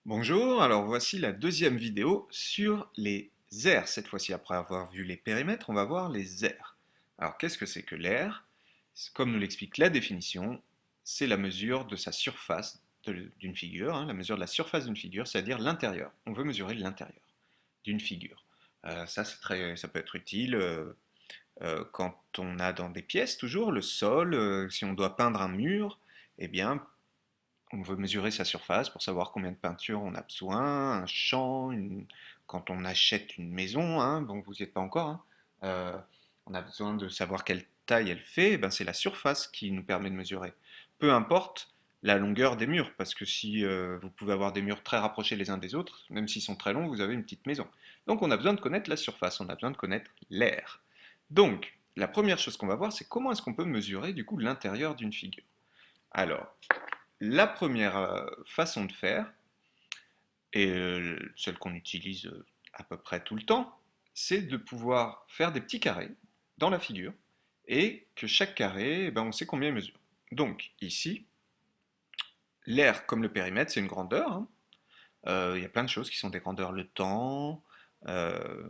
Bonjour, alors voici la deuxième vidéo sur les aires. Cette fois-ci, après avoir vu les périmètres, on va voir les aires. Alors, qu'est-ce que c'est que l'aire? Comme nous l'explique la définition, c'est la mesure de sa surface d'une figure, la mesure de la surface d'une figure, c'est-à-dire l'intérieur. On veut mesurer l'intérieur d'une figure. Ça peut être utile quand on a dans des pièces toujours le sol, si on doit peindre un mur, eh bien, on veut mesurer sa surface pour savoir combien de peinture on a besoin, un champ, quand on achète une maison, bon vous n'y êtes pas encore, on a besoin de savoir quelle taille elle fait, ben, c'est la surface qui nous permet de mesurer. Peu importe la longueur des murs, parce que si vous pouvez avoir des murs très rapprochés les uns des autres, même s'ils sont très longs, vous avez une petite maison. Donc on a besoin de connaître la surface, on a besoin de connaître l'air. Donc la première chose qu'on va voir, c'est comment est-ce qu'on peut mesurer du coup l'intérieur d'une figure. Alors, la première façon de faire, et celle qu'on utilise à peu près tout le temps, c'est de pouvoir faire des petits carrés dans la figure et que chaque carré, eh ben, on sait combien il mesure. Donc ici, l'aire comme le périmètre, c'est une grandeur. Il y a plein de choses qui sont des grandeurs, le temps, euh,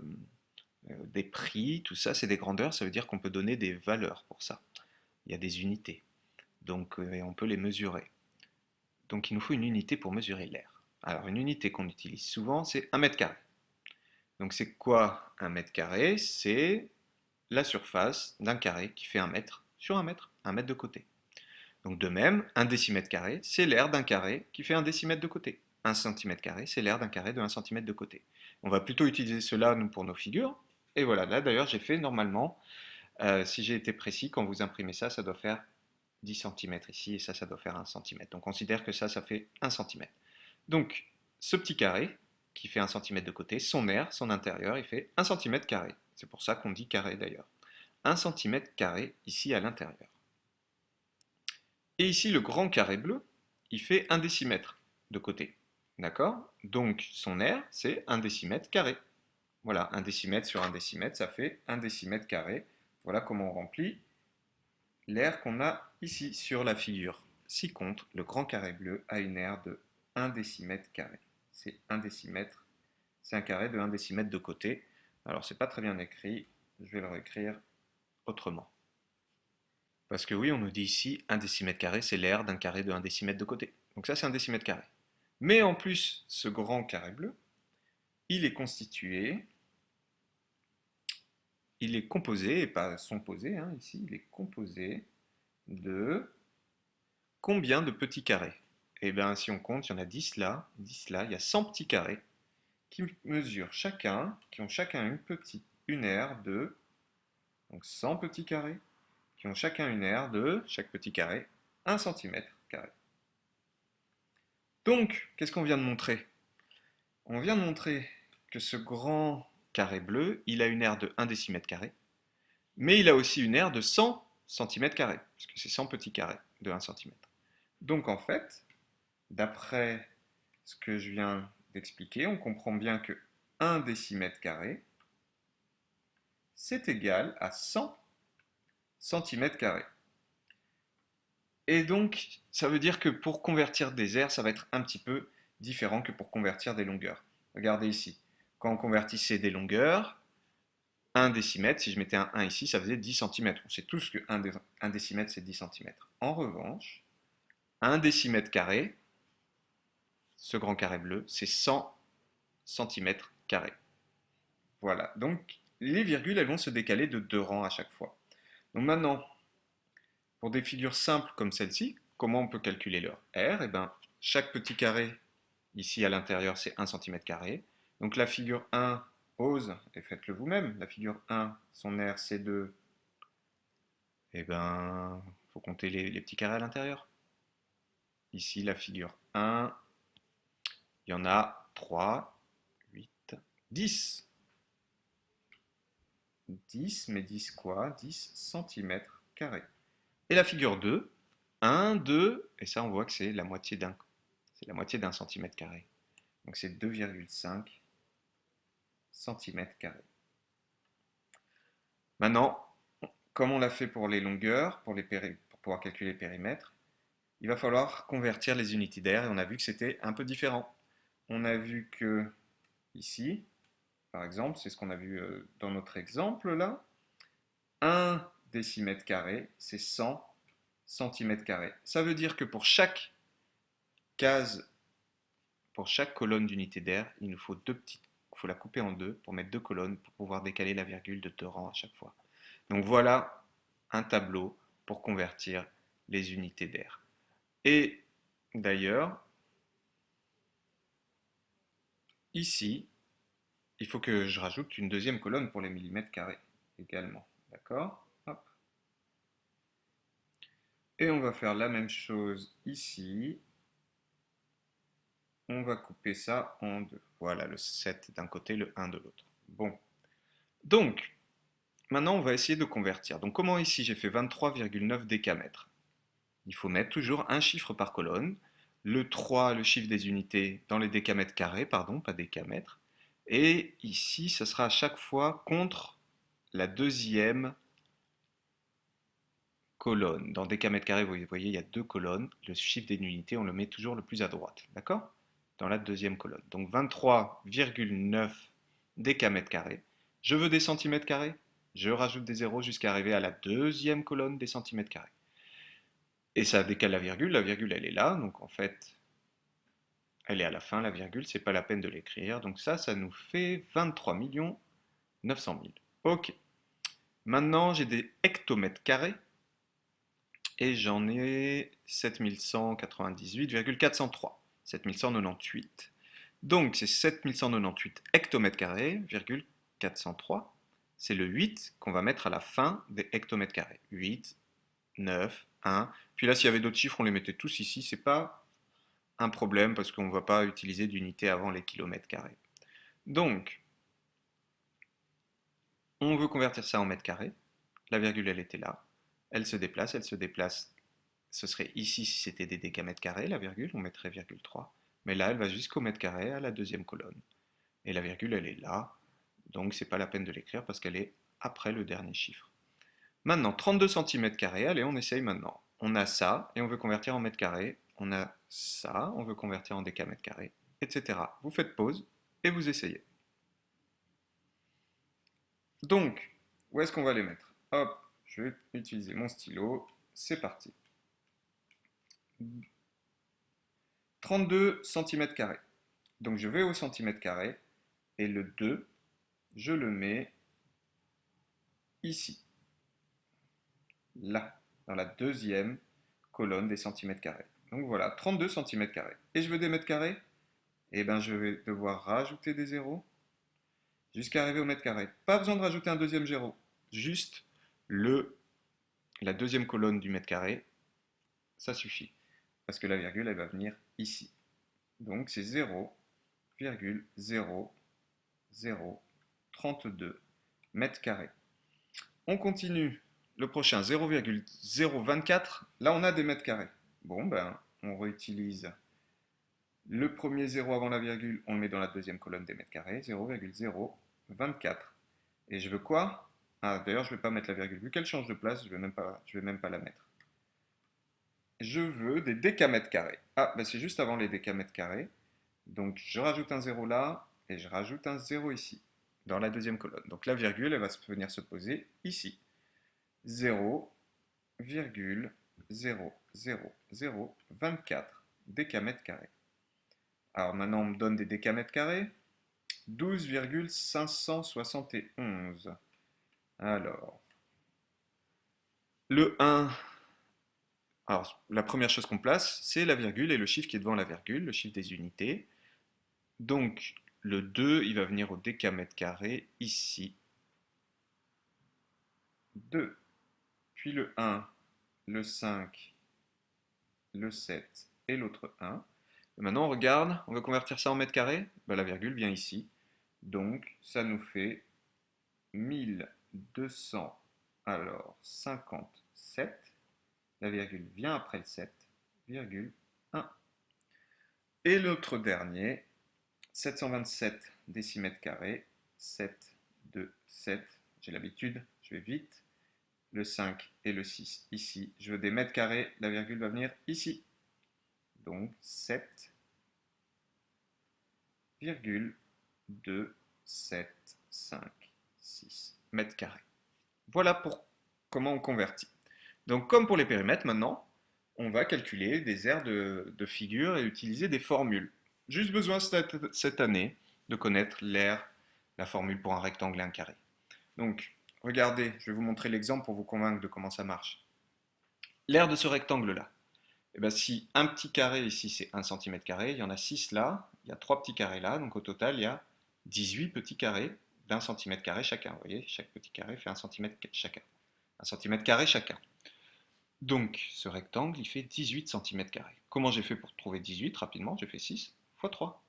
des prix, tout ça, c'est des grandeurs, ça veut dire qu'on peut donner des valeurs pour ça. Il y a des unités, donc on peut les mesurer. Donc il nous faut une unité pour mesurer l'air. Alors une unité qu'on utilise souvent, c'est un mètre carré. Donc c'est quoi un mètre carré? C'est la surface d'un carré qui fait un mètre sur un mètre de côté. Donc de même, un décimètre carré, c'est l'aire d'un carré qui fait un décimètre de côté. Un centimètre carré, c'est l'aire d'un carré de 1 centimètre de côté. On va plutôt utiliser cela, nous, pour nos figures. Et voilà, là d'ailleurs, j'ai fait normalement, si j'ai été précis, quand vous imprimez ça, ça doit faire 10 centimètres ici, et ça doit faire 1 centimètre. Donc on considère que ça fait 1 centimètre. Donc, ce petit carré, qui fait 1 centimètre de côté, son aire, son intérieur, il fait 1 centimètre carré. C'est pour ça qu'on dit carré d'ailleurs. 1 centimètre carré ici à l'intérieur. Et ici, le grand carré bleu, il fait 1 décimètre de côté. D'accord? Donc, son aire, c'est 1 décimètre carré. Voilà, 1 décimètre sur 1 décimètre, ça fait 1 décimètre carré. Voilà comment on remplit l'aire qu'on a ici sur la figure. Ci-contre, le grand carré bleu a une aire de 1 décimètre carré. C'est 1 décimètre, c'est un carré de 1 décimètre de côté. Alors c'est pas très bien écrit, je vais le réécrire autrement. Parce que oui, on nous dit ici 1 décimètre carré, c'est l'aire d'un carré de 1 décimètre de côté. Donc ça c'est 1 décimètre carré. Mais en plus, ce grand carré bleu, il est constitué, il est composé, et pas son posé, ici, il est composé de combien de petits carrés? Eh bien, si on compte, il y en a 10 là, il y a 100 petits carrés qui mesurent chacun, qui ont chacun une aire de, donc 100 petits carrés, qui ont chacun une aire de, chaque petit carré, 1 centimètre carré. Donc, qu'est-ce qu'on vient de montrer? On vient de montrer que ce grand carré bleu, il a une aire de 1 décimètre carré, mais il a aussi une aire de 100 centimètres carrés, puisque c'est 100 petits carrés de 1 centimètre. Donc en fait, d'après ce que je viens d'expliquer, on comprend bien que 1 décimètre carré, c'est égal à 100 centimètres carrés. Et donc, ça veut dire que pour convertir des aires, ça va être un petit peu différent que pour convertir des longueurs. Regardez ici. Quand on convertissait des longueurs, 1 décimètre, si je mettais un 1 ici, ça faisait 10 centimètres. On sait tous que 1 décimètre, c'est 10 centimètres. En revanche, 1 décimètre carré, ce grand carré bleu, c'est 100 centimètres carrés. Voilà, donc les virgules, elles vont se décaler de 2 rangs à chaque fois. Donc maintenant, pour des figures simples comme celle-ci, comment on peut calculer leur R? Eh bien, chaque petit carré, ici à l'intérieur, c'est 1 centimètre carré. Donc la figure 1, ose, et faites-le vous-même, la figure 1, son R, c'est 2. Eh bien, il faut compter les petits carrés à l'intérieur. Ici, la figure 1, il y en a 3, 8, 10. 10, mais 10 quoi? 10 centimètres carrés. Et la figure 2, 1, 2, et ça on voit que c'est la moitié d'un centimètre carré. Donc c'est 2,5 centimètres carrés. Maintenant, comme on l'a fait pour les longueurs, pour pouvoir calculer les périmètres, il va falloir convertir les unités d'air et on a vu que c'était un peu différent. on a vu que ici, par exemple, c'est ce qu'on a vu dans notre exemple là, 1 décimètre carré, c'est 100 centimètres carrés. Ça veut dire que pour chaque case, pour chaque colonne d'unité d'air, il nous faut il faut la couper en deux pour mettre deux colonnes pour pouvoir décaler la virgule de 2 rangs à chaque fois. Donc voilà un tableau pour convertir les unités d'air. Et d'ailleurs, ici, il faut que je rajoute une deuxième colonne pour les millimètres carrés également. D'accord? Hop. Et on va faire la même chose ici. On va couper ça en deux. Voilà, le 7 d'un côté, le 1 de l'autre. Bon. Donc, maintenant, on va essayer de convertir. Donc, comment ici, j'ai fait 23,9 décamètres. Il faut mettre toujours un chiffre par colonne. Le 3, le chiffre des unités dans les décamètres carrés, pardon, pas décamètres. Et ici, ce sera à chaque fois contre la deuxième colonne. Dans décamètres carrés, vous voyez, il y a deux colonnes. Le chiffre des unités, on le met toujours le plus à droite. D'accord? Dans la deuxième colonne. Donc 23,9 décamètres carrés. Je veux des centimètres carrés. Je rajoute des zéros jusqu'à arriver à la deuxième colonne des centimètres carrés. Et ça décale la virgule elle est là, donc en fait, elle est à la fin, la virgule, c'est pas la peine de l'écrire. Donc ça nous fait 23 900 000. Ok. Maintenant, j'ai des hectomètres carrés et j'en ai 7198,403. 7198. Donc c'est 7198 hectomètres carrés, 403. C'est le 8 qu'on va mettre à la fin des hectomètres carrés. 8, 9, 1. Puis là, s'il y avait d'autres chiffres, on les mettait tous ici. C'est pas un problème parce qu'on ne va pas utiliser d'unité avant les kilomètres carrés. Donc, on veut convertir ça en mètres carrés. La virgule, elle était là. Elle se déplace, elle se déplace. Ce serait ici si c'était des décamètres carrés, la virgule, on mettrait virgule 3. Mais là, elle va jusqu'au mètre carré à la deuxième colonne. Et la virgule, elle est là. Donc, c'est pas la peine de l'écrire parce qu'elle est après le dernier chiffre. Maintenant, 32 cm carrés, allez, on essaye maintenant. On a ça et on veut convertir en mètres carrés. On a ça, on veut convertir en décamètres carrés, etc. Vous faites pause et vous essayez. Donc, où est-ce qu'on va les mettre? Hop, je vais utiliser mon stylo. C'est parti. 32 cm carrés. Donc, je vais au centimètre carré et le 2, je le mets ici, là, dans la deuxième colonne des centimètres carrés. Donc voilà, 32 cm carrés. Et je veux des mètres carrés? Eh bien, je vais devoir rajouter des zéros jusqu'à arriver au mètre carré. Pas besoin de rajouter un deuxième zéro, juste la deuxième colonne du mètre carré, ça suffit. Parce que la virgule, elle va venir ici. Donc c'est 0,0032 mètres carrés. On continue. Le prochain, 0,024. Là, on a des mètres carrés. Bon, ben, on réutilise le premier 0 avant la virgule, on le met dans la deuxième colonne des mètres carrés, 0,024. Et je veux quoi? Ah, d'ailleurs, je ne vais pas mettre la virgule. Vu qu'elle change de place, je ne vais même pas la mettre. Je veux des décamètres carrés. Ah, ben c'est juste avant les décamètres carrés. Donc, je rajoute un 0 là, et je rajoute un 0 ici, dans la deuxième colonne. Donc, la virgule, elle va venir se poser ici. 0,00024 décamètres carrés. Alors maintenant, on me donne des décamètres carrés. 12,571. Alors, le 1, alors la première chose qu'on place, c'est la virgule et le chiffre qui est devant la virgule, le chiffre des unités. Donc, le 2, il va venir au décamètre carré ici. 2. Puis le 1, le 5, le 7 et l'autre 1. Et maintenant, on regarde, on veut convertir ça en mètres carrés. Ben, la virgule vient ici. Donc, ça nous fait 1200, alors 57. La virgule vient après le 7, virgule 1. Et l'autre dernier, 727 décimètres carrés, 7, 2, 7. J'ai l'habitude, je vais vite. Le 5 et le 6 ici. Je veux des mètres carrés, la virgule va venir ici. Donc 7 0,275 mètres carrés. Voilà pour comment on convertit. Donc comme pour les périmètres maintenant, on va calculer des aires de figure et utiliser des formules. Juste besoin cette année de connaître l'aire, la formule pour un rectangle et un carré. Donc regardez, je vais vous montrer l'exemple pour vous convaincre de comment ça marche. L'aire de ce rectangle-là, eh bien, si un petit carré ici c'est 1 cm², il y en a 6 là, il y a 3 petits carrés là, donc au total il y a 18 petits carrés d'1 cm² chacun. Vous voyez, chaque petit carré fait 1 cm chacun. 1 cm² chacun. Donc ce rectangle il fait 18 cm². Comment j'ai fait pour trouver 18 rapidement? J'ai fait 6 fois 3.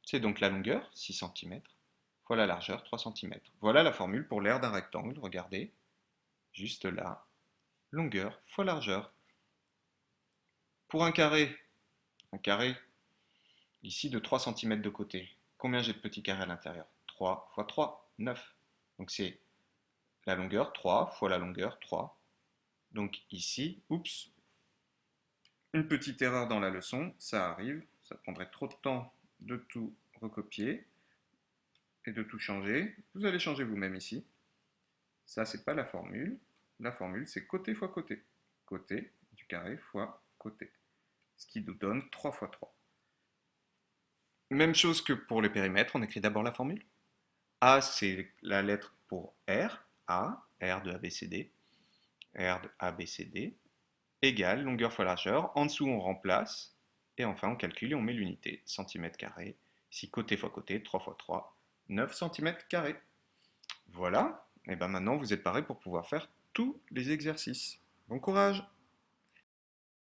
C'est donc la longueur, 6 cm, fois la largeur, 3 cm. Voilà la formule pour l'aire d'un rectangle, regardez, juste là, longueur fois largeur. Pour un carré ici de 3 cm de côté, combien j'ai de petits carrés à l'intérieur? 3 fois 3, 9. Donc c'est la longueur 3 fois la longueur 3. Donc ici, oups, une petite erreur dans la leçon, ça arrive, ça prendrait trop de temps de tout recopier et de tout changer. Vous allez changer vous-même ici. Ça, c'est pas la formule. La formule, c'est côté fois côté. Côté du carré fois côté. Ce qui nous donne 3 fois 3. Même chose que pour les périmètres, on écrit d'abord la formule. A, c'est la lettre pour R. A, R de ABCD. R de ABCD. Égale longueur fois largeur. En dessous, on remplace. Et enfin, on calcule et on met l'unité. Centimètre carré. Ici, côté fois côté, 3 fois 3, 9 cm². Voilà. Et bien maintenant, vous êtes paré pour pouvoir faire tous les exercices. Bon courage!